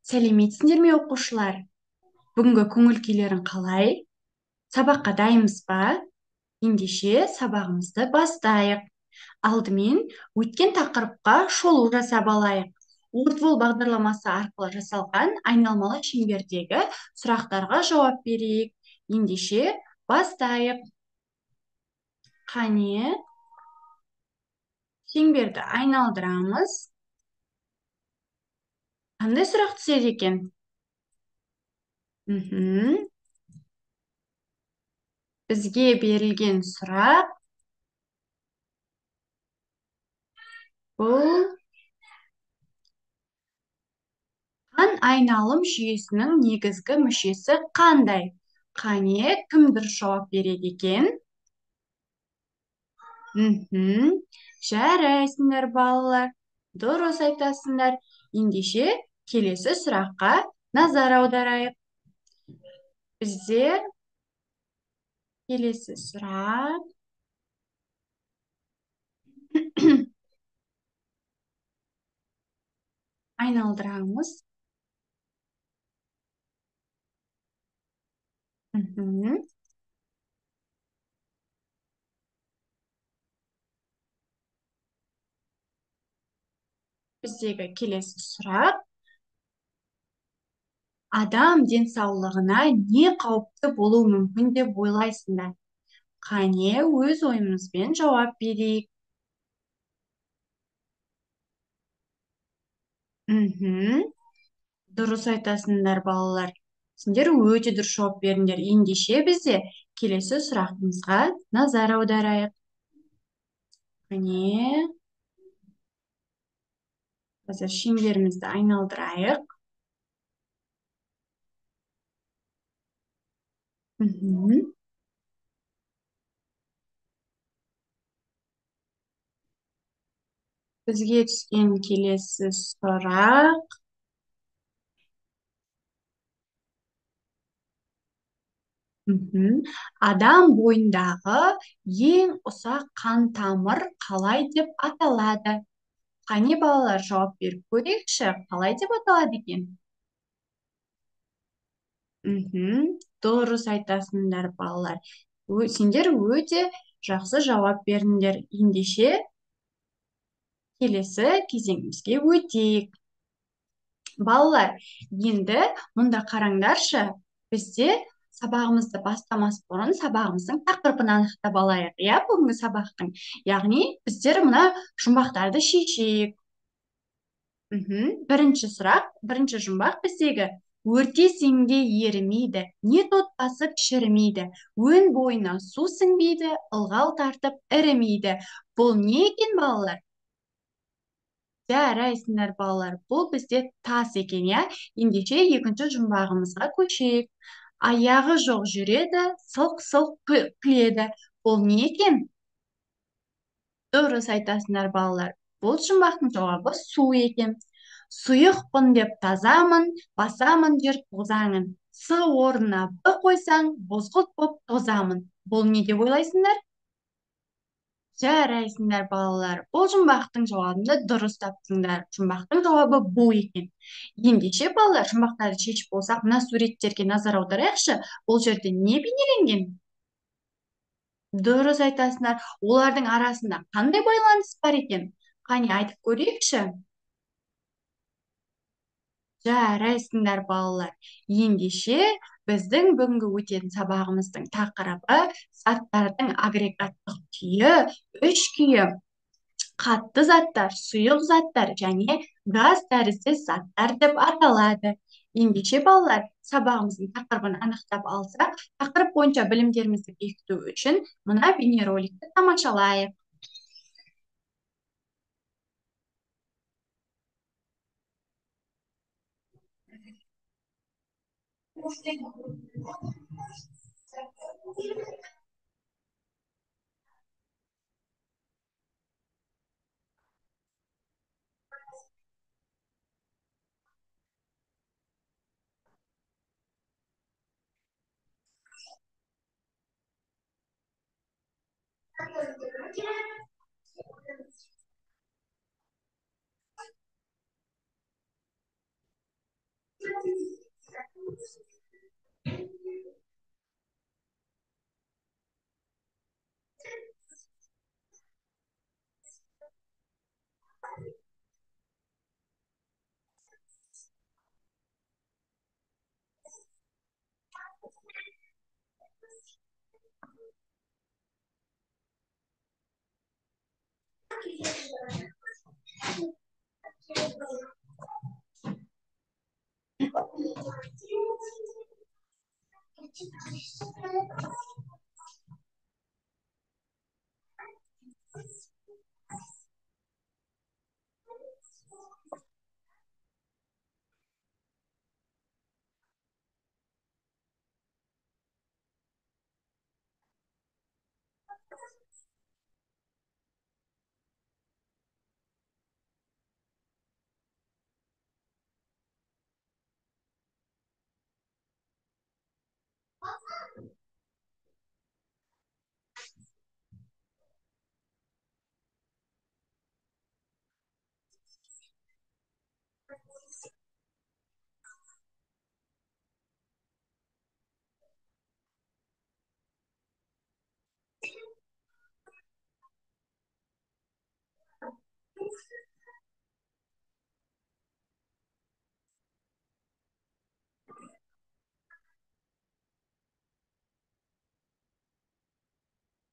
Сәлеметсіңдер ме оқушылар? Бүгінгі көңіл күйлерің қалай? Сабаққа дайынбыз ба? Ендеше сабағымызды бастайық. Алдымен өткен тақырыпқа шолу жасап алайық. Wordwall бағдарламасы арқылы жасалған айналмалы шеңбердегі сұрақтарға жауап берейік. Ендеше бастайық. Қане, шеңберді айналдырамыз. Қандай сұрақ түседі екен? Бізге берілген сұрақ бұл қан айналым жүйесінің негізгі мүшесі қандай? Қане, кім дұрыс жауап береді екен? Жарайсыңдар балалар, дұрыс айтасыңдар. Ендеше келесі сұраққа назар аударайық. Бізде келесі сұрақ айналдырамыз. Біздегі келесі сұрақ: адам денсаулығына не қауіпті болуы мүмкін деп ойлайсыңдар? Қане, өз ойымызбен жауап берейік. Дұрыс айтасыңдар балалар. Сендер өте дұрыс жауап бердіңдер. Ендеше бізде келесі сұрағымызға назар аударайық. Міне, қазір шеңберімізді айналдырайық. Бізге түскен келесі сұрақ: адам бойындағы ең ұсақ қан тамыр қалай деп аталады? Қане балалар, жауап беріп көрейікші, қалай деп аталады екен? Дұрыс айтасыңдар балалар. Сендер өте жақсы жауап бердіңдер. Ендеше келесі кезеңімізге өтейік. Балалар, енді мұнда қараңдаршы, бізде сабағымызды бастамас бұрын сабағымыздың тақырыбын анықтап алайық. Иә, бүгінгі сабақтың. Яғни біздер мына жұмбақтарды шешейік. Бірінші сұрақ, бірінші жұмбақ біздегі: өртесең де ерімейді, не тот басып шірімейді, өн бойына су сіңбейді, ылғал тартып ірімейді. Бұл не екен балалар? Жарайсыңдар балалар, бұл бізде тас екен, иә? Ендеше екінші жұмбағымызға көшейік. Аяғы жоқ жүреді, сылқ-сылқ күледі. Бұл не екен? Дұрыс айтасыңдар балалар. Бұл жұмбақтың жауабы су екен. Сұйықпын деп тазамын, басамын жер тозаңын. С орнына Б қойсаң, бозғылт боп тозамын. Бұл не деп ойлайсыңдар? Жарайсыңдар балалар. Бұл жұмбақтың жауабында дұрыс таптыңдар. Жұмбақтың жауабы бұл екен. Ендеше балалар, жұмбақтарды шешіп болсақ, мына суреттерге назар аударайықшы. Бұл жерде не бейнеленген? Дұрыс айтасыңдар. Олардың арасында қандай байланыс бар екен? Қане, айтып көрейікші. Жарайсыңдар балалар. Ендеше біздің бүгінгі өтетін сабағымыздың тақырыбы заттардың агрегаттық күйі, үш күйі: қатты заттар, сұйық заттар және газ тәрізді заттар деп аталады. Ендеше балалар, сабағымыздың тақырыбын анықтап алсақ, тақырып бойынша білімдерімізді бекіту үшін мына бейнероликті тамашалайық.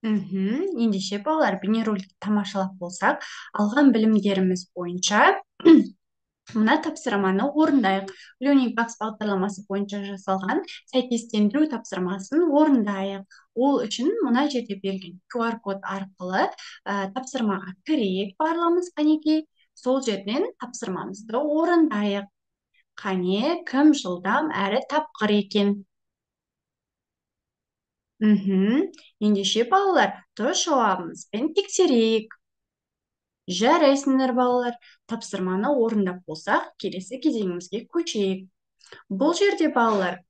Ендеше балалар, бейнероликті тамашалап болсақ, алған білімдеріміз бойынша мына тапсырманы орындайық. Learning Box бағдарламасы бойынша жасалған сәйкестендіру тапсырмасын орындайық. Ол үшін мына жерде берілген QR код арқылы тапсырмаға кірейік барлығымыз. Қанекей, сол жерден тапсырмамызды орындайық. Қане, кім жылдам әрі тапқыр екен? Ендеше балалар, дұрыс жауабымызбен тексерейік. Жарайсыңдар балалар, тапсырманы орындап болсақ, келесі кезеңімізге көшейік. Бұл жерде балалар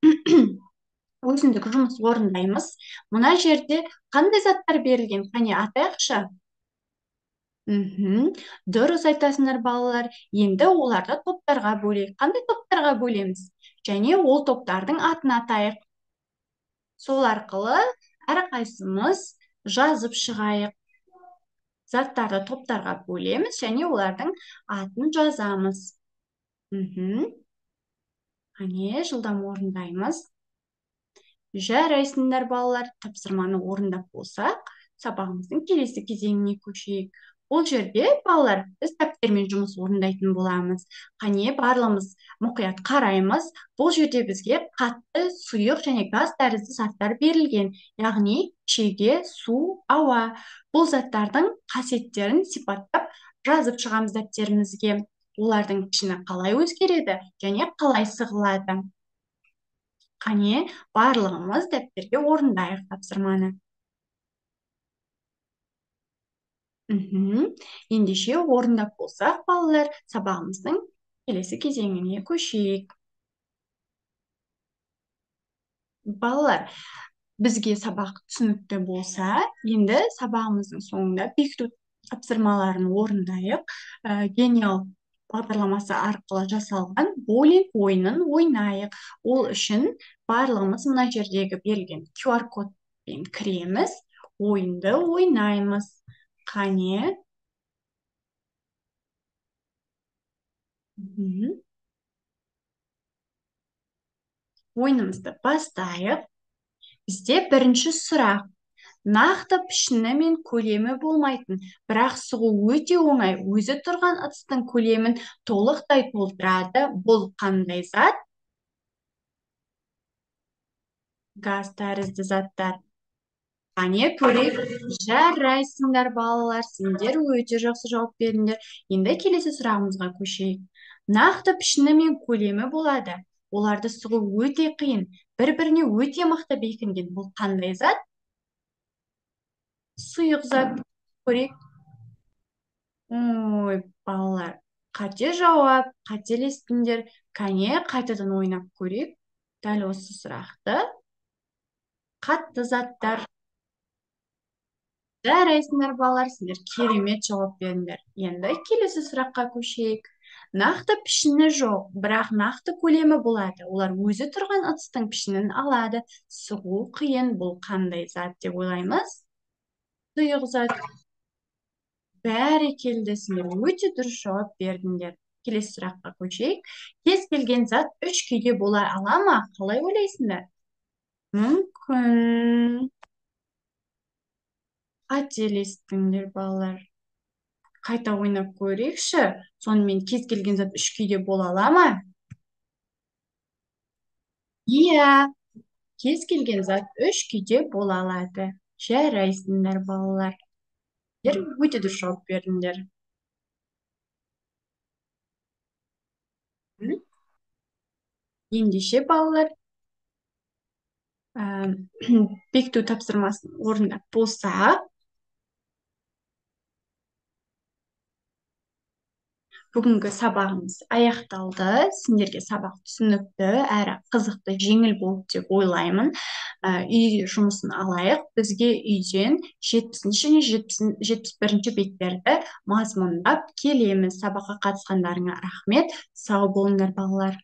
өзіндік жұмыс орындаймыз. Мына жерде қандай заттар берілген? Қане атайықшы? Дұрыс айтасыңдар балалар. Енді оларды топтарға бөлейік. Қандай топтарға бөлеміз? Және ол топтардың атын атайық. Сол арқылы әрқайсымыз жазып шығайық. Заттарды топтарға бөлеміз және олардың атын жазамыз. Қане, жылдам орындаймыз. Жарайсыңдар балалар, тапсырманы орындап болсақ, сабағымыздың келесі кезеңіне көшейік. Бұл жерде балалар, біз дәптермен жұмыс орындайтын боламыз. Қане, барлығымыз мұқият қараймыз. Бұл жерде бізге қатты, сұйық және газ тәрізді заттар берілген. Яғни шеге, су, ауа. Бұл заттардың қасиеттерін сипаттап жазып шығамыз дәптерімізге. Олардың пішіні қалай өзгереді және қалай сығылады. Қане, барлығымыз дәптерге орындайық тапсырманы. Ендеше орындап болсақ, балалар, сабағымыздың келесі кезеңіне көшейік. Балалар, бізге сабақ түсінікті болса, енді сабағымыздың соңында бекіту тапсырмаларын орындайық. Гениал бағдарламасы арқылы жасалған боулинг ойынын ойнайық. Ол үшін барлығымыз мына жердегі берілген QR кодпен кіреміз, ойынды ойнаймыз. Қане. Ойынымызды бастайық. Бізде бірінші сұрақ. Нақты пішіні мен көлемі болмайтын, бірақ шығу өте оңай, өзі тұрған ыдыстың көлемін толықтай толтырады. Бұл қандай зат? Газ тәрізді заттар. Қане көрейік. Жарайсыңдар балалар, сендер өте жақсы жауап бердіңдер. Енді келесі сұрағымызға көшейік. Нақты пішіні мен көлемі болады. Оларды шығу өте қиын, бір-біріне өте мықты бекінген. Бұл қандай зат? Сұйық зат. Көрейік. Ой, балалар, қате жауап, қателестіңдер. Кәне, қайтадан ойнап көрейік. Дәл осы сұрақты. Қатты заттар. Жарайсыңдар балалар, сендер керемет жауап бердіңдер. Енді келесі сұраққа көшейік. Нақты пішіні жоқ, бірақ нақты көлемі болады. Олар өзі тұрған ыдыстың пішінін алады. Шығу қиын, бұл қандай зат деп ойлаймыз? Сұйық зат. Бәрекелді, сендер өте дұрыс жауап бердіңдер. Келесі сұраққа көшейік. Кез келген зат үш күйде бола ала ма? Қалай ойлайсыңдар? Мүмкін. Қателестіңдер, балалар. Қайта ойнап көрейікші. Сонымен кез келген зат үш күйде бола ала ма? Иә, кез келген зат үш күйде бола алады. Жарайсыңдар, балалар. Өте дұрыс жауап бердіңдер. М? Ендеше, балалар, бекіту тапсырмасын орындап болсақ, бүгінгі сабағымыз аяқталды. Сендерге сабақ түсінікті әрі қызықты, жеңіл болды деп ойлаймын. Үй жұмысын алайық. Бізге үйден 70-ші және 71-ші беттерді мазмұндап келеміз. Сабаққа қатысқандарыңа рахмет. Сау болыңдар, балалар.